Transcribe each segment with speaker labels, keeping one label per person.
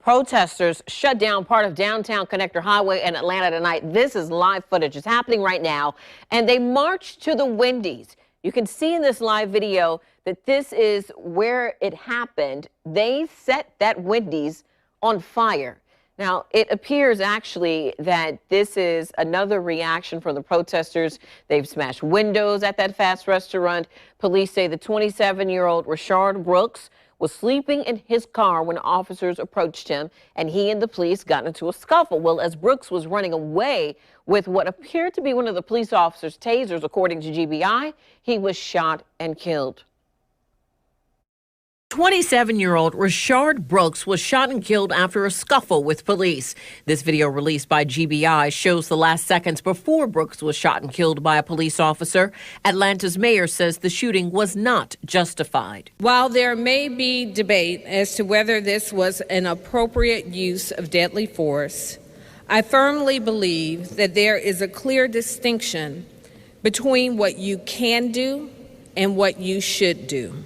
Speaker 1: Protesters shut down part of downtown Connector Highway in Atlanta tonight. This is live footage. It's happening right now. And they marched to the Wendy's. You can see in this live video that this is where it happened. They set that Wendy's on fire. Now, it appears actually that this is another reaction from the protesters. They've smashed windows at that fast restaurant. Police say the 27-year-old Rayshard Brooks was sleeping in his car when officers approached him, and he and the police got into a scuffle. Well, as Brooks was running away with what appeared to be one of the police officers' tasers, according to GBI, he was shot and killed. 27-year-old Rayshard Brooks was shot and killed after a scuffle with police. This video released by GBI shows the last seconds before Brooks was shot and killed by a police officer. Atlanta's mayor says the shooting was not justified.
Speaker 2: While there may be debate as to whether this was an appropriate use of deadly force, I firmly believe that there is a clear distinction between what you can do and what you should do.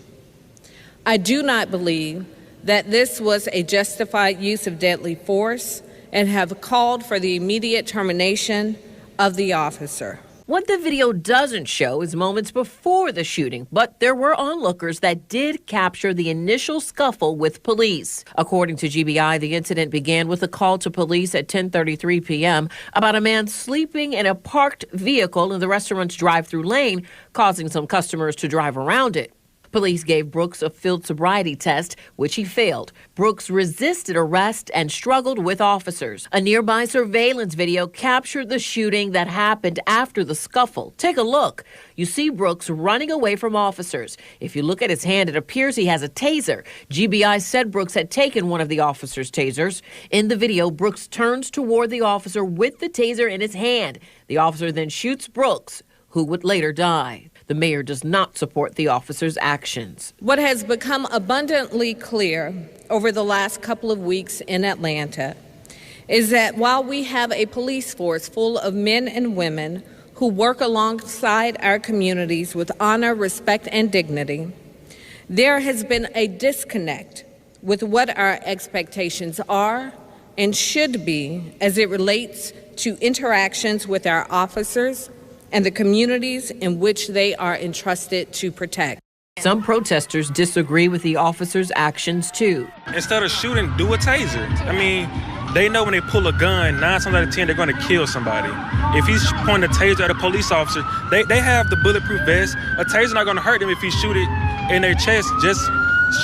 Speaker 2: I do not believe that this was a justified use of deadly force and have called for the immediate termination of the officer.
Speaker 1: What the video doesn't show is moments before the shooting, but there were onlookers that did capture the initial scuffle with police. According to GBI, the incident began with a call to police at 10:33 p.m. about a man sleeping in a parked vehicle in the restaurant's drive-through lane, causing some customers to drive around it. Police gave Brooks a field sobriety test, which he failed. Brooks resisted arrest and struggled with officers. A nearby surveillance video captured the shooting that happened after the scuffle. Take a look. You see Brooks running away from officers. If you look at his hand, it appears he has a taser. GBI said Brooks had taken one of the officer's tasers. In the video, Brooks turns toward the officer with the taser in his hand. The officer then shoots Brooks, who would later die. The mayor does not support the officer's actions.
Speaker 2: What has become abundantly clear over the last couple of weeks in Atlanta is that while we have a police force full of men and women who work alongside our communities with honor, respect, and dignity, there has been a disconnect with what our expectations are and should be as it relates to interactions with our officers and the communities in which they are entrusted to protect.
Speaker 1: Some protesters disagree with the officer's actions, too.
Speaker 3: Instead of shooting, do a taser. I mean, they know when they pull a gun, 9 times out of 10, they're going to kill somebody. If he's pointing a taser at a police officer, they have the bulletproof vest. A taser's not going to hurt them if he shoot it in their chest. Just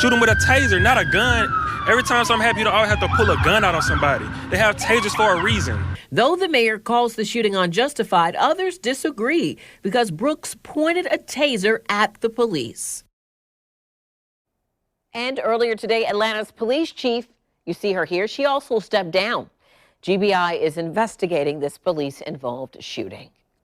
Speaker 3: shoot them with a taser, not a gun. Every time something happens, you don't always have to pull a gun out on somebody. They have tasers for a reason.
Speaker 1: Though the mayor calls the shooting unjustified, others disagree because Brooks pointed a taser at the police. And earlier today, Atlanta's police chief, you see her here, she also stepped down. GBI is investigating this police-involved shooting.